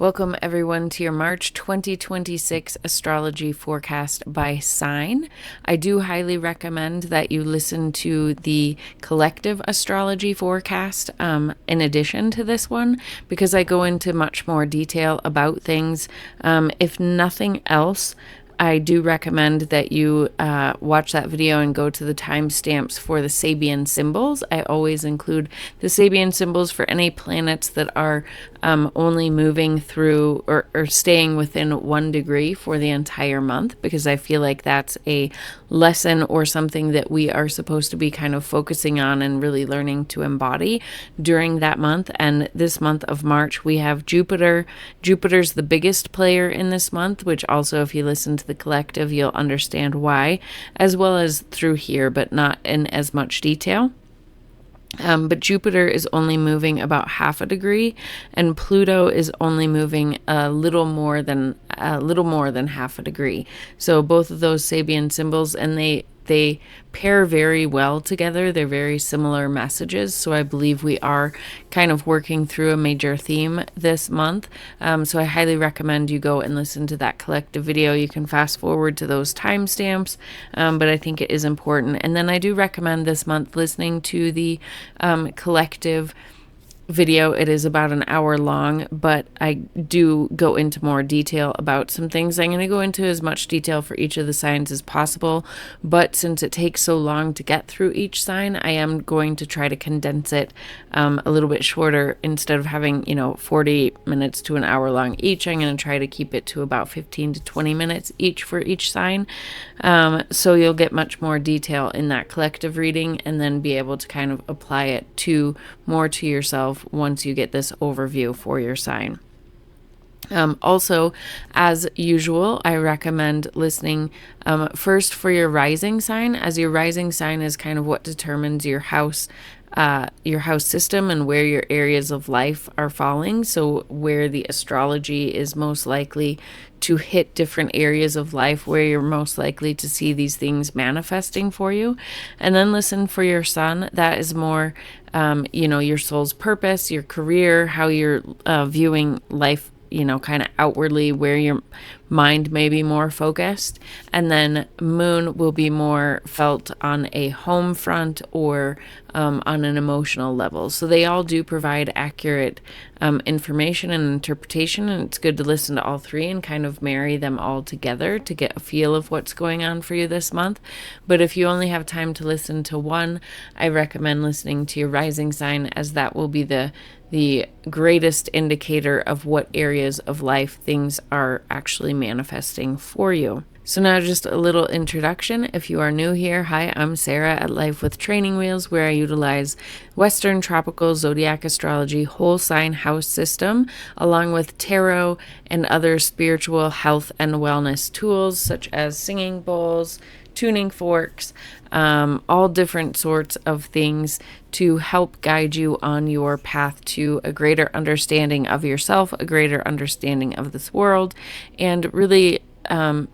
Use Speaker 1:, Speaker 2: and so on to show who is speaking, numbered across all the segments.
Speaker 1: Welcome everyone to your March 2026 astrology forecast by sign. I do highly recommend that you listen to the collective astrology forecast in addition to this one, because I go into much more detail about things. If nothing else, I do recommend that you watch that video and go to the timestamps for the Sabian symbols. I always include the Sabian symbols for any planets that are only moving through or staying within 1 degree for the entire month, because I feel like that's a lesson or something that we are supposed to be kind of focusing on and really learning to embody during that month. And this month of March, we have Jupiter. Jupiter's the biggest player in this month, which also, if you listen to the collective, you'll understand why, as well as through here, but not in as much detail. But Jupiter is only moving about half a degree, and Pluto is only moving a little more than half a degree. So both of those Sabian symbols, and they pair very well together. They're very similar messages. So I believe we are kind of working through a major theme this month. So I highly recommend you go and listen to that collective video. You can fast forward to those timestamps, but I think it is important. And then I do recommend this month listening to the collective video. It is about an hour long, but I do go into more detail about some things. I'm going to go into as much detail for each of the signs as possible, but since it takes so long to get through each sign, I am going to try to condense it a little bit shorter. Instead of having 40 minutes to an hour long each, I'm going to try to keep it to about 15 to 20 minutes each for each sign, so you'll get much more detail in that collective reading and then be able to kind of apply it more to yourself once you get this overview for your sign. Also, as usual, I recommend listening first for your rising sign, as your rising sign is kind of what determines your house system and where your areas of life are falling. So where the astrology is most likely to hit different areas of life, where you're most likely to see these things manifesting for you. And then listen for your sun. That is more, your soul's purpose, your career, how you're viewing life, kind of outwardly, where your mind may be more focused. And then moon will be more felt on a home front or on an emotional level. So they all do provide accurate information and interpretation, and it's good to listen to all three and kind of marry them all together to get a feel of what's going on for you this month. But if you only have time to listen to one, I recommend listening to your rising sign, as that will be the greatest indicator of what areas of life things are actually manifesting for you. So now just a little introduction. If you are new here, hi, I'm Sarah at Life with Training Wheels, where I utilize Western tropical zodiac astrology whole sign house system, along with tarot and other spiritual health and wellness tools such as singing bowls, tuning forks, all different sorts of things to help guide you on your path to a greater understanding of yourself, a greater understanding of this world, and really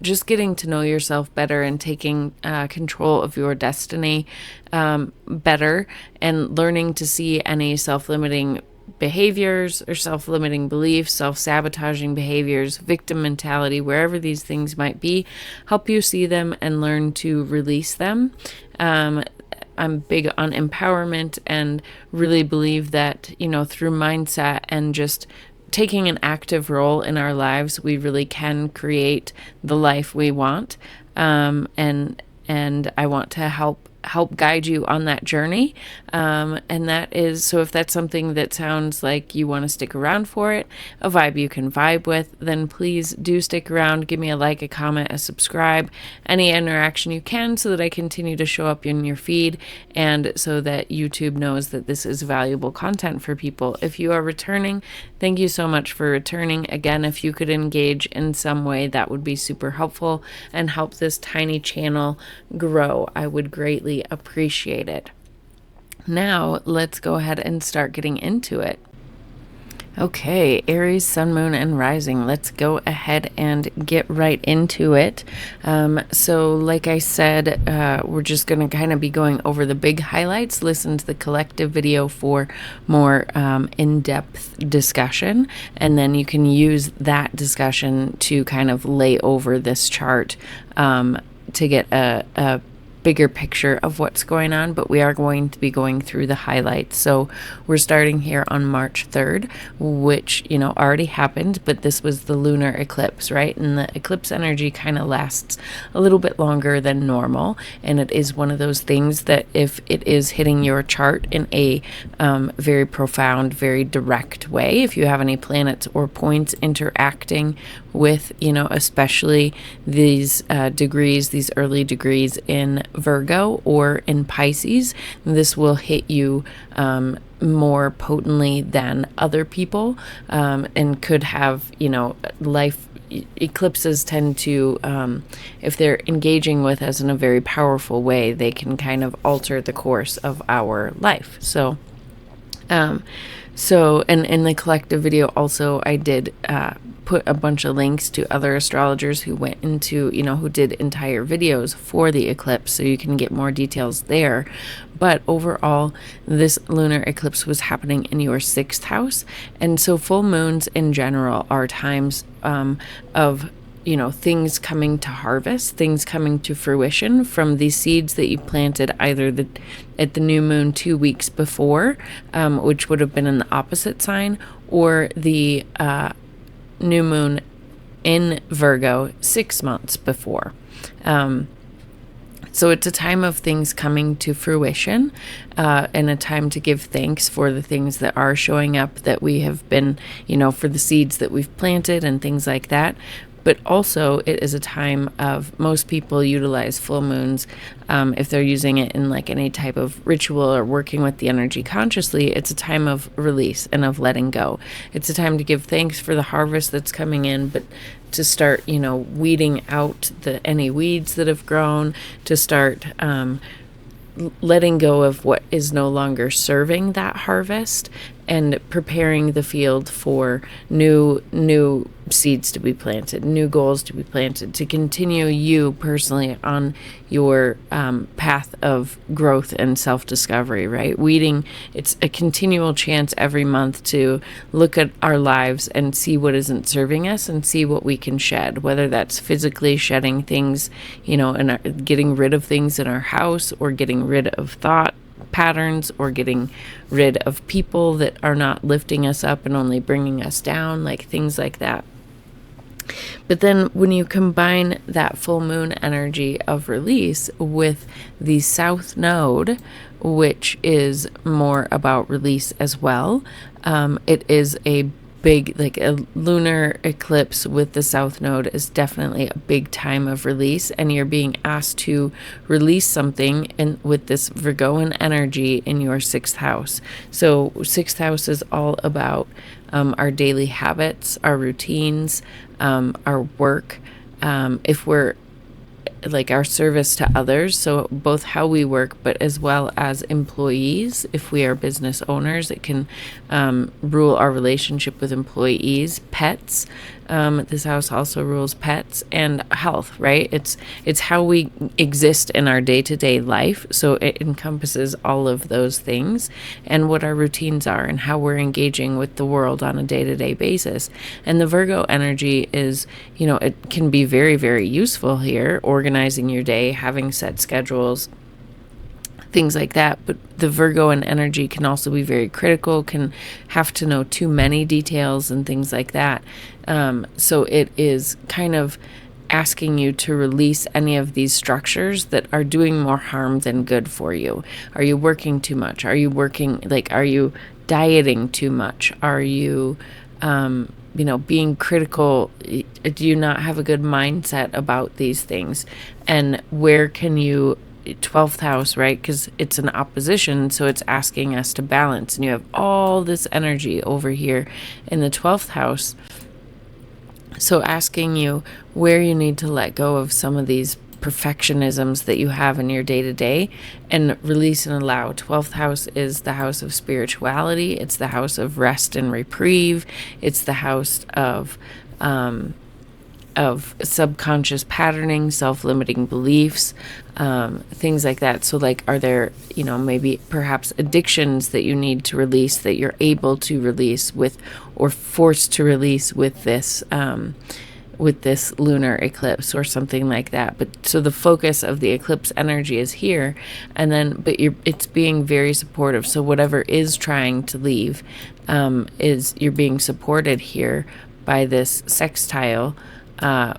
Speaker 1: just getting to know yourself better and taking control of your destiny better, and learning to see any self-limiting behaviors or self-limiting beliefs, self-sabotaging behaviors, victim mentality, wherever these things might be, help you see them and learn to release them. I'm big on empowerment and really believe that, through mindset and just taking an active role in our lives, we really can create the life we want. And I want to help guide you on that journey. And that is, so if that's something that sounds like you want to stick around for it, a vibe you can vibe with, then please do stick around. Give me a like, a comment, a subscribe, any interaction you can, so that I continue to show up in your feed and so that YouTube knows that this is valuable content for people. If you are returning, thank you so much for returning. Again, if you could engage in some way, that would be super helpful and help this tiny channel grow. I would greatly appreciate it. Now, let's go ahead and start getting into it. Okay, Aries, Sun, Moon, and Rising. Let's go ahead and get right into it. So, like I said, we're just going to kind of be going over the big highlights. Listen to the collective video for more in-depth discussion, and then you can use that discussion to kind of lay over this chart to get a bigger picture of what's going on, but we are going to be going through the highlights. So we're starting here on March 3rd, which, already happened, but this was the lunar eclipse, right? And the eclipse energy kind of lasts a little bit longer than normal. And it is one of those things that if it is hitting your chart in a very profound, very direct way, if you have any planets or points interacting with, especially these degrees, these early degrees in Virgo or in Pisces, this will hit you more potently than other people, and could have, life eclipses tend to, if they're engaging with us in a very powerful way, they can kind of alter the course of our life. So and in the collective video also, I did put a bunch of links to other astrologers who went into, who did entire videos for the eclipse, so you can get more details there. But overall, this lunar eclipse was happening in your 6th house. And so full moons in general are times of things coming to harvest, things coming to fruition from these seeds that you planted either at the new moon 2 weeks before, which would have been in the opposite sign, or the new moon in Virgo 6 months before. So it's a time of things coming to fruition, and a time to give thanks for the things that are showing up, that we have been, for the seeds that we've planted and things like that. But also it is a time of, most people utilize full moons, if they're using it in like any type of ritual or working with the energy consciously, it's a time of release and of letting go. It's a time to give thanks for the harvest that's coming in, but to start, weeding out any weeds that have grown, to start letting go of what is no longer serving that harvest, and preparing the field for new seeds to be planted, new goals to be planted, to continue you personally on your path of growth and self-discovery, right? Weeding, it's a continual chance every month to look at our lives and see what isn't serving us and see what we can shed, whether that's physically shedding things, and getting rid of things in our house, or getting rid of thought patterns, or getting rid of people that are not lifting us up and only bringing us down, like things like that. But then when you combine that full moon energy of release with the south node, which is more about release as well, it is a big, like a lunar eclipse with the south node is definitely a big time of release, and you're being asked to release something with this Virgoan energy in your 6th house. So 6th house is all about our daily habits, our routines, our work, if we're like our service to others, so both how we work, but as well as employees. If we are business owners, it can rule our relationship with employees, pets. This house also rules pets, and health, right? It's how we exist in our day-to-day life, so it encompasses all of those things, and what our routines are, and how we're engaging with the world on a day-to-day basis. And the Virgo energy is, it can be very, very useful here, organizing your day, having set schedules, things like that. But the Virgoan energy can also be very critical, can have to know too many details and things like that. So it is kind of asking you to release any of these structures that are doing more harm than good for you. Are you working too much? Are you dieting too much? Are you being critical? Do you not have a good mindset about these things? And where can you, 12th house, right? Because it's an opposition, so it's asking us to balance. And you have all this energy over here in the 12th house. So asking you where you need to let go of some of these perfectionisms that you have in your day-to-day, and release and allow. 12th house is the house of spirituality. It's the house of rest and reprieve. It's the house of subconscious patterning, self-limiting beliefs, things like that. So like, are there, maybe perhaps addictions that you need to release, that you're able to release with, or forced to release with this lunar eclipse or something like that. But so the focus of the eclipse energy is here, and then it's being very supportive. So whatever is trying to leave, you're being supported here by this sextile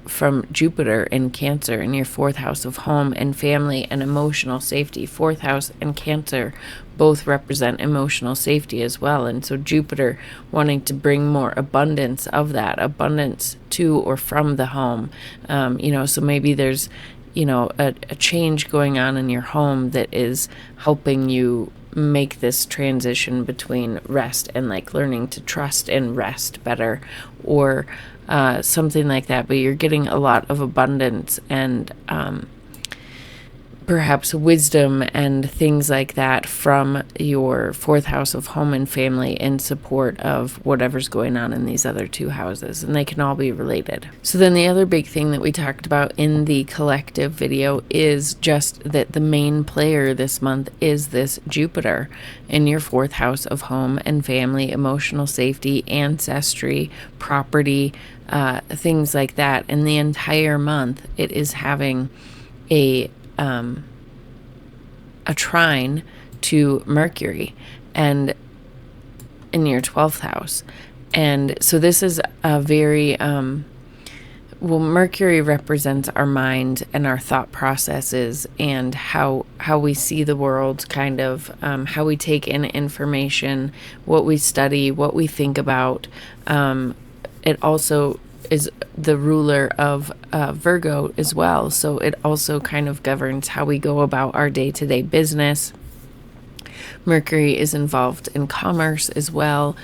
Speaker 1: from Jupiter in Cancer in your 4th house of home and family and emotional safety. 4th house and Cancer both represent emotional safety as well. And so Jupiter wanting to bring more abundance of that, abundance to or from the home. So maybe there's, a change going on in your home that is helping you make this transition between rest and like learning to trust and rest better, or something like that. But you're getting a lot of abundance and perhaps wisdom and things like that from your 4th house of home and family in support of whatever's going on in these other 2 houses, and they can all be related. So then the other big thing that we talked about in the collective video is just that the main player this month is this Jupiter in your 4th house of home and family, emotional safety, ancestry, property, things like that. And the entire month it is having a trine to Mercury and in your 12th house. And so this is a very Mercury represents our mind and our thought processes and how we see the world, kind of how we take in information, what we study, what we think about. It also is the ruler of Virgo as well. So it also kind of governs how we go about our day-to-day business. Mercury is involved in commerce as well,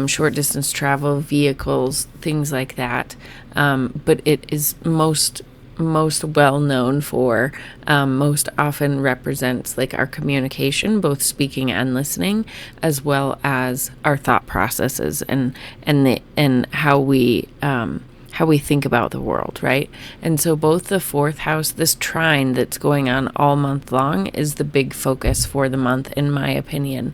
Speaker 1: short distance travel, vehicles, things like that. But it is most well known for, most often represents like our communication, both speaking and listening, as well as our thought processes and how we think about the world, right? And so both the 4th house, this trine that's going on all month long, is the big focus for the month, in my opinion,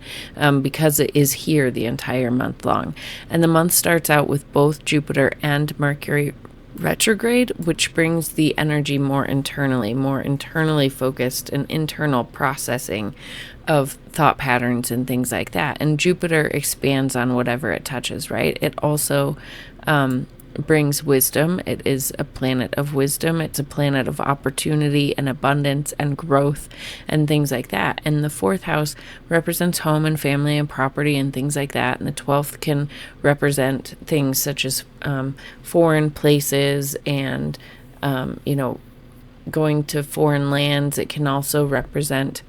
Speaker 1: because it is here the entire month long. And the month starts out with both Jupiter and Mercury retrograde, which brings the energy more internally focused and internal processing of thought patterns and things like that. And Jupiter expands on whatever it touches, right? It also brings wisdom. It is a planet of wisdom. It's a planet of opportunity and abundance and growth and things like that. And the 4th house represents home and family and property and things like that. And the 12th can represent things such as foreign places and going to foreign lands. It can also represent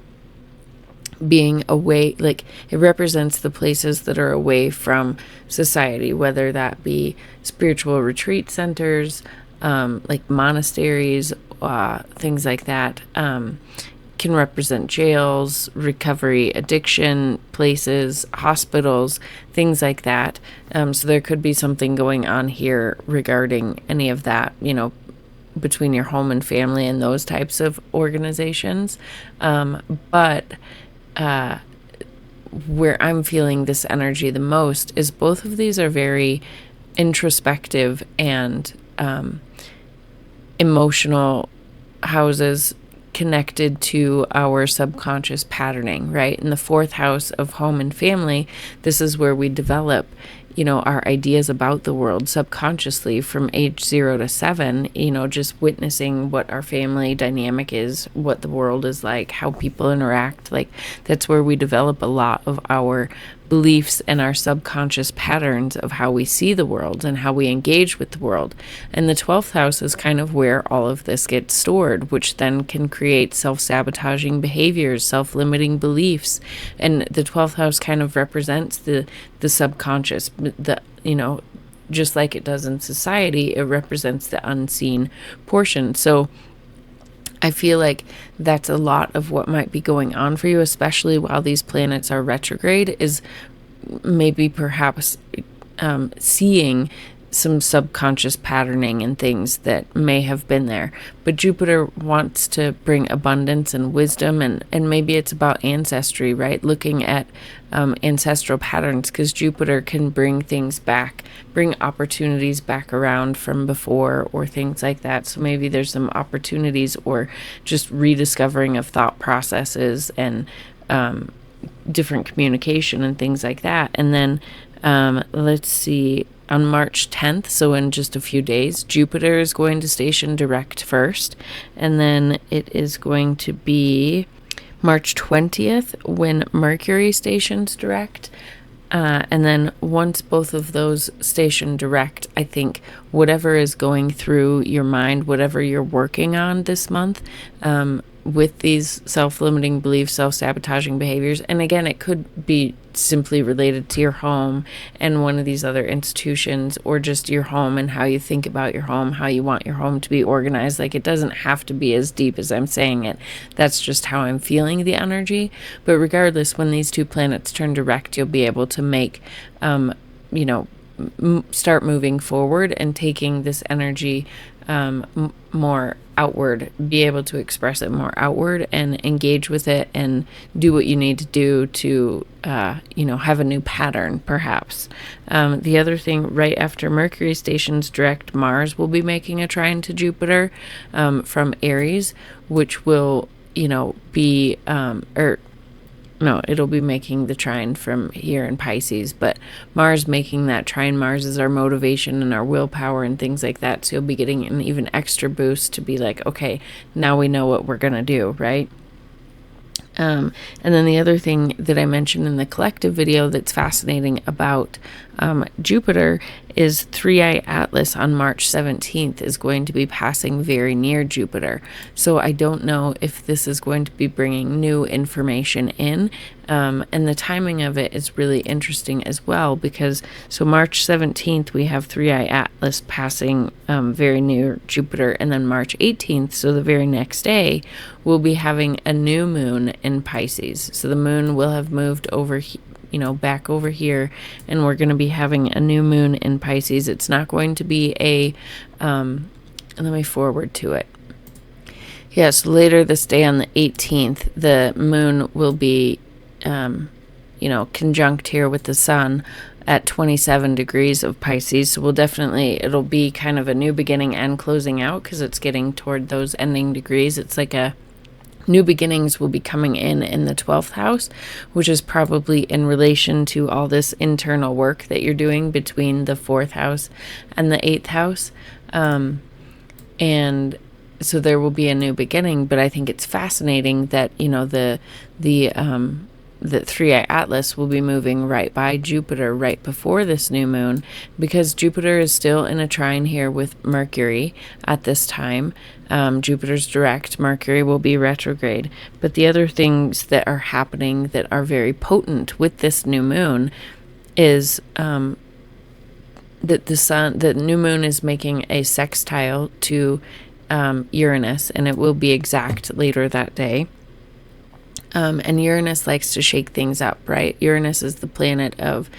Speaker 1: being away, like it represents the places that are away from society, whether that be spiritual retreat centers, like monasteries, things like that. Can represent jails, recovery, addiction places, hospitals, things like that. So there could be something going on here regarding any of that, between your home and family and those types of organizations. But where I'm feeling this energy the most is both of these are very introspective and emotional houses connected to our subconscious patterning, right? In the 4th house of home and family, this is where we develop our ideas about the world subconsciously from age 0 to 7, just witnessing what our family dynamic is, what the world is like, how people interact. Like that's where we develop a lot of our beliefs and our subconscious patterns of how we see the world and how we engage with the world. And the 12th house is kind of where all of this gets stored, which then can create self-sabotaging behaviors, self-limiting beliefs. And the 12th house kind of represents the subconscious, just like it does in society, it represents the unseen portion. So I feel like that's a lot of what might be going on for you, especially while these planets are retrograde, is maybe perhaps seeing some subconscious patterning and things that may have been there. But Jupiter wants to bring abundance and wisdom, and maybe it's about ancestry, right? Looking at ancestral patterns, because Jupiter can bring things back, bring opportunities back around from before or things like that. So maybe there's some opportunities or just rediscovering of thought processes and different communication and things like that. And then let's see, on March 10th, so in just a few days, Jupiter is going to station direct first, and then it is going to be March 20th when Mercury stations direct. And then once both of those station direct, I think whatever is going through your mind, whatever you're working on this month, with these self-limiting beliefs, self-sabotaging behaviors, and again, it could be simply related to your home and one of these other institutions, or just your home and how you think about your home, how you want your home to be organized. Like, it doesn't have to be as deep as I'm saying it. That's just how I'm feeling the energy. But regardless, when these two planets turn direct, you'll be able to make, start moving forward and taking this energy more outward, be able to express it more outward and engage with it and do what you need to do to, have a new pattern, perhaps. The other thing, right after Mercury stations direct, Mars will be making a trine to Jupiter from Aries, which will, it'll be making the trine from here in Pisces, but Mars making that trine. Mars is our motivation and our willpower and things like that. So you'll be getting an even extra boost to be like, okay, now we know what we're going to do, right? And then the other thing that I mentioned in the collective video that's fascinating about Jupiter is 3i Atlas on March 17th is going to be passing very near Jupiter. So I don't know if this is going to be bringing new information in. And the timing of it is really interesting as well, because so March 17th we have 3i Atlas passing very near Jupiter, and then March 18th, so the very next day, we'll be having a new moon in Pisces. So the moon will have moved over back over here, and we're going to be having a new moon in Pisces. It's not going to be a, let me forward to it. Yes, later this day on the 18th, the moon will be, conjunct here with the sun at 27 degrees of Pisces. So it'll be kind of a new beginning and closing out, because it's getting toward those ending degrees. It's like a new beginnings will be coming in the 12th house, which is probably in relation to all this internal work that you're doing between the 4th house and the 8th house. And so there will be a new beginning, but I think it's fascinating that, the 3i Atlas will be moving right by Jupiter right before this new moon, because Jupiter is still in a trine here with Mercury at this time. Jupiter's direct, Mercury will be retrograde. But the other things that are happening that are very potent with this new moon is that the new moon is making a sextile to Uranus, and it will be exact later that day. And Uranus likes to shake things up, right? Uranus is the planet of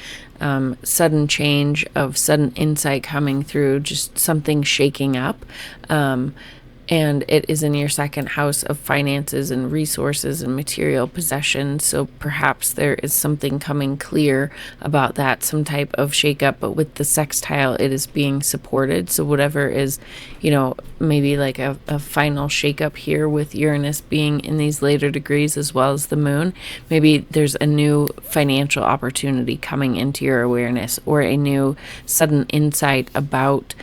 Speaker 1: sudden change, of sudden insight coming through, just something shaking up. And it is in your 2nd house of finances and resources and material possessions. So perhaps there is something coming clear about that, some type of shakeup. But with the sextile, it is being supported. So whatever is, maybe like a final shakeup here with Uranus being in these later degrees as well as the moon, maybe there's a new financial opportunity coming into your awareness, or a new sudden insight about,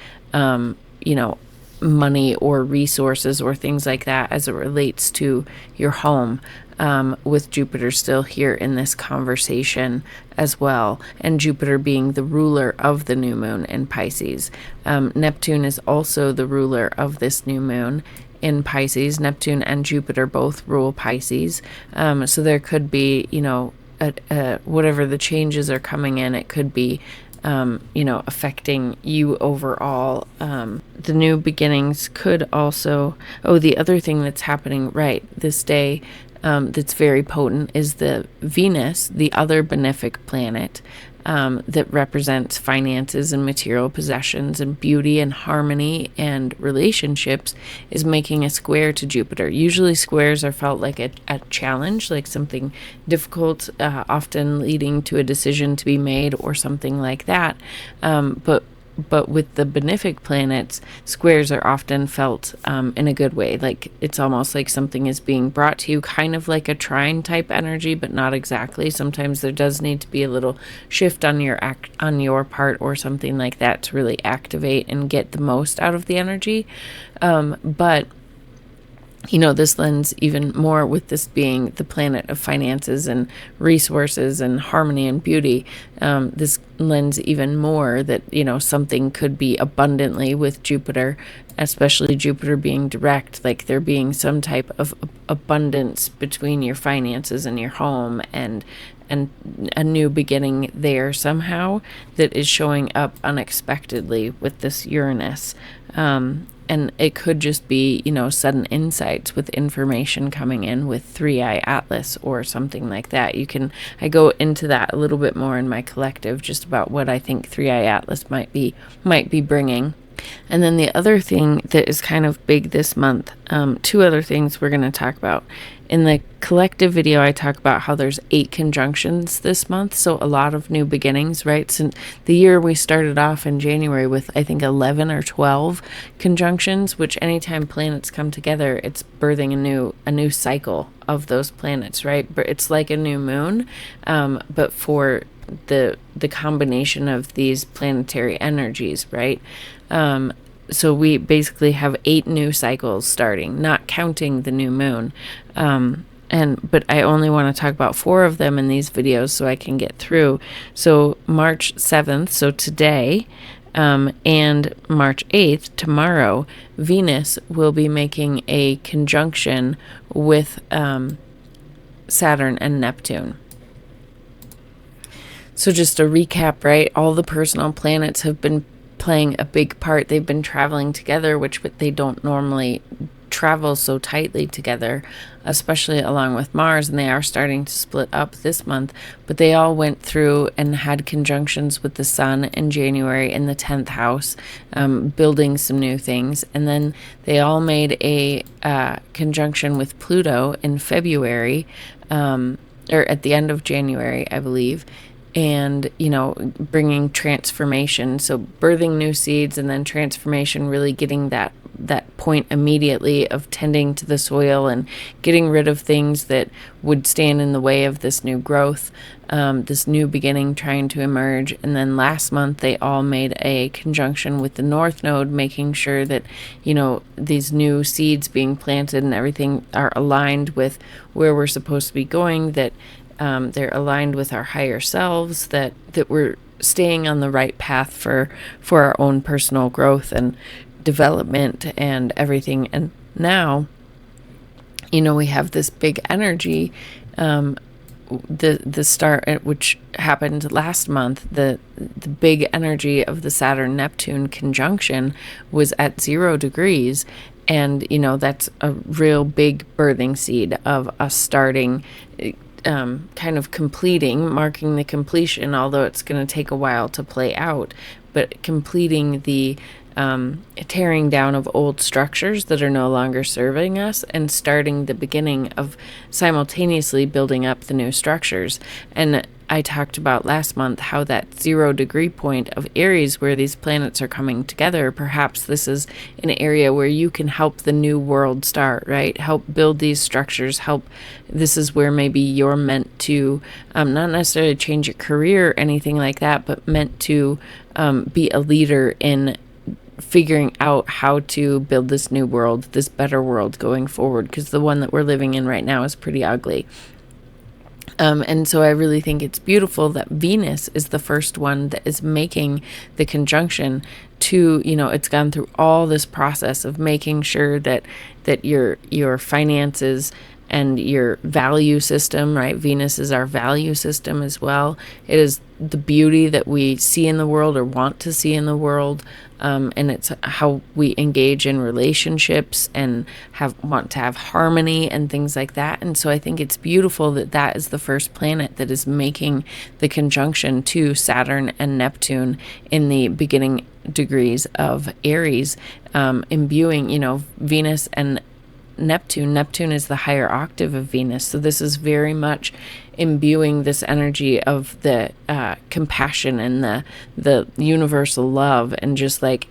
Speaker 1: money or resources or things like that as it relates to your home, with Jupiter still here in this conversation as well, and Jupiter being the ruler of the new moon in Pisces. Neptune is also the ruler of this new moon in Pisces. Neptune and Jupiter both rule Pisces, so there could be, whatever the changes are coming in, it could be affecting you overall. The new beginnings could also, the other thing that's happening right this day, that's very potent is the Venus, the other benefic planet, that represents finances and material possessions and beauty and harmony and relationships, is making a square to Jupiter. Usually squares are felt like a challenge, like something difficult, often leading to a decision to be made or something like that. But with the benefic planets, squares are often felt in a good way. Like it's almost like something is being brought to you, kind of like a trine type energy, but not exactly. Sometimes there does need to be a little shift on your part or something like that to really activate and get the most out of the energy. But this lends even more, with this being the planet of finances and resources and harmony and beauty. This lends even more that, something could be abundantly with Jupiter, especially Jupiter being direct, like there being some type of abundance between your finances and your home, and a new beginning there somehow that is showing up unexpectedly with this Uranus. And it could just be, sudden insights with information coming in with 3i Atlas or something like that. I go into that a little bit more in my collective, just about what I think 3i Atlas might be bringing. And then the other thing that is kind of big this month, two other things we're going to talk about. In the collective video, I talk about how there's 8 conjunctions this month, so a lot of new beginnings, right? Since the year we started off in January with, I think, 11 or 12 conjunctions, which anytime planets come together, it's birthing a new cycle of those planets, right? But it's like a new moon, but for the combination of these planetary energies, right? So we basically have 8 new cycles starting, not counting the new moon. But I only want to talk about 4 of them in these videos so I can get through. So March 7th, so today, and March 8th, tomorrow, Venus will be making a conjunction with Saturn and Neptune. So just a recap, right? All the personal planets have been playing a big part. They've been traveling together, which they don't normally travel so tightly together, especially along with Mars, and they are starting to split up this month. But they all went through and had conjunctions with the Sun in January in the 10th house, building some new things. And then they all made a conjunction with Pluto in February, or at the end of January, I believe. And, bringing transformation, so birthing new seeds and then transformation, really getting that point immediately of tending to the soil and getting rid of things that would stand in the way of this new growth, this new beginning trying to emerge. And then last month they all made a conjunction with the North Node, making sure that, these new seeds being planted and everything are aligned with where we're supposed to be going, that they're aligned with our higher selves, that we're staying on the right path for our own personal growth and development and everything. And now, we have this big energy, the start, which happened last month, the big energy of the Saturn Neptune conjunction was at 0 degrees. And, that's a real big birthing seed of us starting, kind of marking the completion, although it's going to take a while to play out, but completing the tearing down of old structures that are no longer serving us, and starting the beginning of simultaneously building up the new structures. And I talked about last month how that 0 degree point of Aries, where these planets are coming together, perhaps this is an area where you can help the new world start, right? Help build these structures, this is where maybe you're meant to, not necessarily change your career or anything like that, but meant to be a leader in figuring out how to build this new world, this better world going forward, because the one that we're living in right now is pretty ugly. And so I really think it's beautiful that Venus is the first one that is making the conjunction to, it's gone through all this process of making sure that your finances and your value system, right? Venus is our value system as well. It is the beauty that we see in the world or want to see in the world. And it's how we engage in relationships and want to have harmony and things like that. And so I think it's beautiful that that is the first planet that is making the conjunction to Saturn and Neptune in the beginning degrees of Aries, imbuing, Venus and Neptune. Neptune is the higher octave of Venus. So this is very much imbuing this energy of the compassion and the universal love, and just like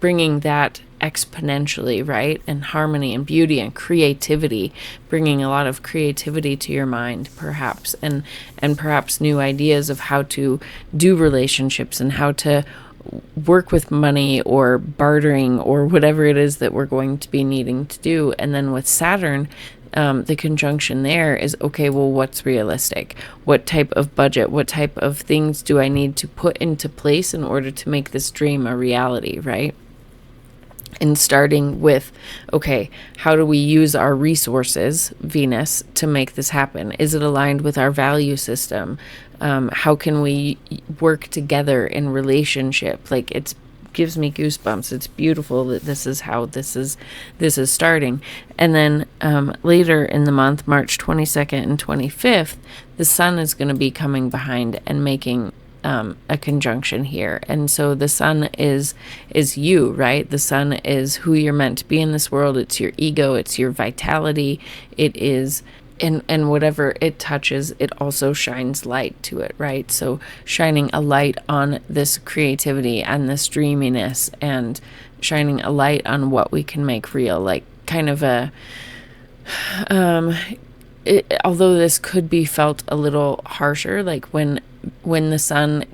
Speaker 1: bringing that exponentially, right? And harmony and beauty and creativity, bringing a lot of creativity to your mind, perhaps, and perhaps new ideas of how to do relationships and how to work with money or bartering or whatever it is that we're going to be needing to do. And then with Saturn, the conjunction there is, okay, well, what's realistic? What type of budget, what type of things do I need to put into place in order to make this dream a reality, right? And starting with, okay, how do we use our resources, Venus, to make this happen? Is it aligned with our value system? How can we work together in relationship? Like, it gives me goosebumps. It's beautiful that this is how this is starting. And then later in the month, March 22nd and 25th, the sun is going to be coming behind and making a conjunction here. And so the sun is you, right? The sun is who you're meant to be in this world. It's your ego, it's your vitality. It is, and whatever it touches, it also shines light to it, right? So shining a light on this creativity and this dreaminess, and shining a light on what we can make real, like kind of a although this could be felt a little harsher, like when the sun,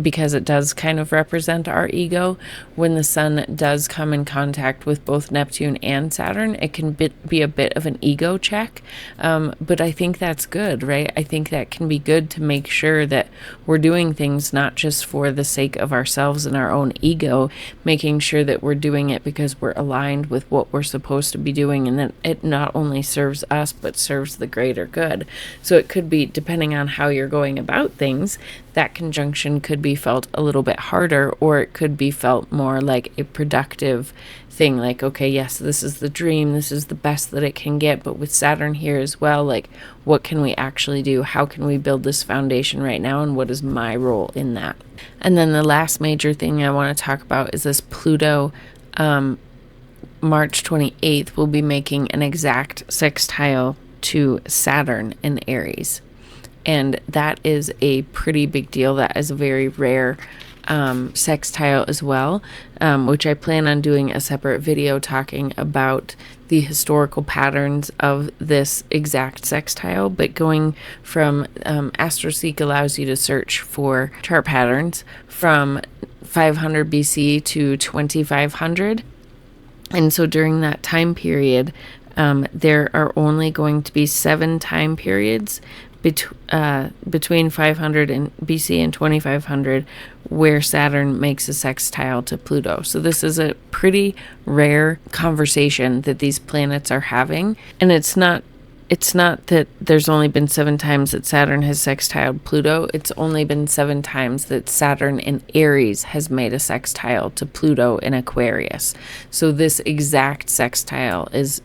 Speaker 1: because it does kind of represent our ego, when the sun does come in contact with both Neptune and Saturn, it can be a bit of an ego check. But I think that's good, right? I think that can be good to make sure that we're doing things not just for the sake of ourselves and our own ego, making sure that we're doing it because we're aligned with what we're supposed to be doing, and that it not only serves us, but serves the greater good. So it could be, depending on how you're going about things, that conjunction could be felt a little bit harder, or it could be felt more like a productive thing, like, okay, yes, this is the dream, this is the best that it can get, but with Saturn here as well, like, what can we actually do? How can we build this foundation right now, and what is my role in that? And then the last major thing I want to talk about is this Pluto. March 28th will be making an exact sextile to Saturn in Aries. And that is a pretty big deal. That is a very rare sextile as well, which I plan on doing a separate video talking about the historical patterns of this exact sextile. But going from AstroSeek allows you to search for chart patterns from 500 BC to 2500. And so during that time period, there are only going to be 7 time periods between 500 and BC and 2500 where Saturn makes a sextile to Pluto. So this is a pretty rare conversation that these planets are having, and it's not that there's only been 7 times that Saturn has sextiled Pluto. It's only been 7 times that Saturn in Aries has made a sextile to Pluto in Aquarius. So this exact sextile is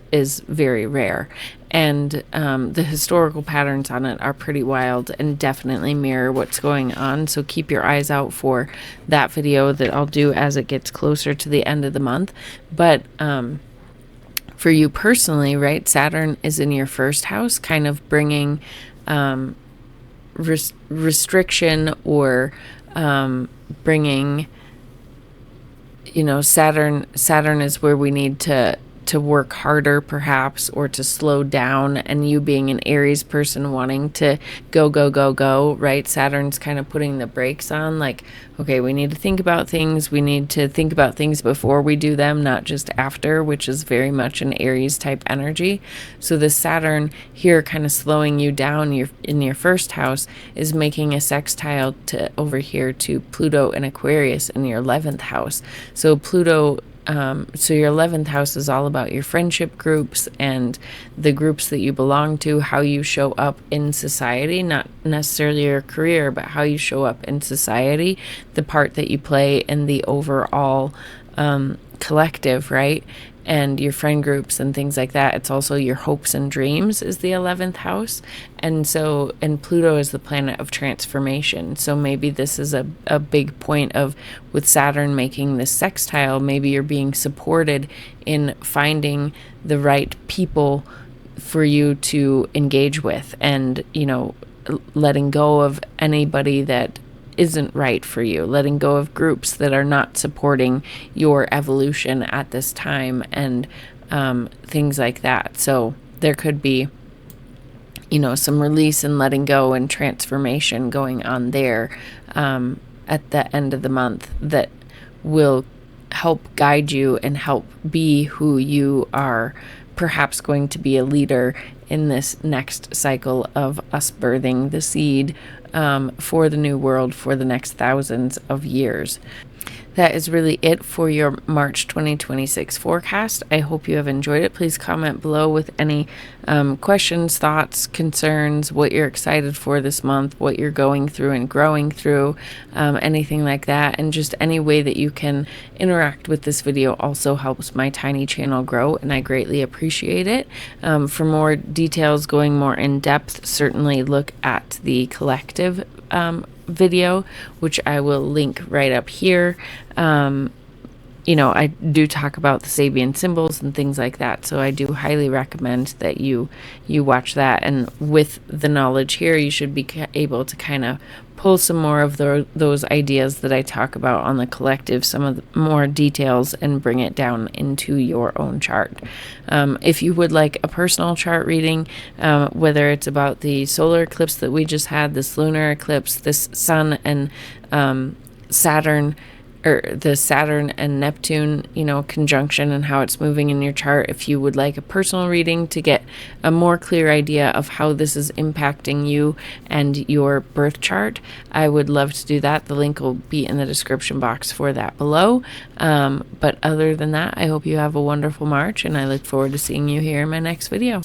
Speaker 1: very rare. And the historical patterns on it are pretty wild and definitely mirror what's going on. So keep your eyes out for that video that I'll do as it gets closer to the end of the month. But for you personally, right, Saturn is in your first house, kind of bringing restriction, or bringing, Saturn is where we need to work harder, perhaps, or to slow down, and you being an Aries person wanting to go, right? Saturn's kind of putting the brakes on, like, okay, we need to think about things. We need to think about things before we do them, not just after, which is very much an Aries type energy. So the Saturn here kind of slowing you down in your first house is making a sextile to over here to Pluto and Aquarius in your 11th house. So Pluto So your 11th house is all about your friendship groups and the groups that you belong to, how you show up in society, not necessarily your career, but how you show up in society, the part that you play in the overall collective, right? And your friend groups and things like that. It's also your hopes and dreams is the 11th house. And Pluto is the planet of transformation. So maybe this is a big point of, with Saturn making this sextile, maybe you're being supported in finding the right people for you to engage with, and, letting go of anybody that isn't right for you, letting go of groups that are not supporting your evolution at this time, and things like that. So there could be, some release and letting go and transformation going on there at the end of the month that will help guide you and help be who you are, perhaps going to be a leader in this next cycle of us birthing the seed for the new world for the next thousands of years. That is really it for your March 2026 forecast. I hope you have enjoyed it. Please comment below with any questions, thoughts, concerns, what you're excited for this month, what you're going through and growing through, anything like that. And just any way that you can interact with this video also helps my tiny channel grow, and I greatly appreciate it. For more details, going more in depth, certainly look at the collective video, which I will link right up here. I do talk about the Sabian symbols and things like that, so I do highly recommend that you watch that. And with the knowledge here, you should be able to kind of pull some more of those ideas that I talk about on the collective, some of the more details, and bring it down into your own chart. If you would like a personal chart reading, whether it's about the solar eclipse that we just had, this lunar eclipse, this Sun and Saturn, or the Saturn and Neptune, conjunction, and how it's moving in your chart. If you would like a personal reading to get a more clear idea of how this is impacting you and your birth chart, I would love to do that. The link will be in the description box for that below. But other than that, I hope you have a wonderful March, and I look forward to seeing you here in my next video.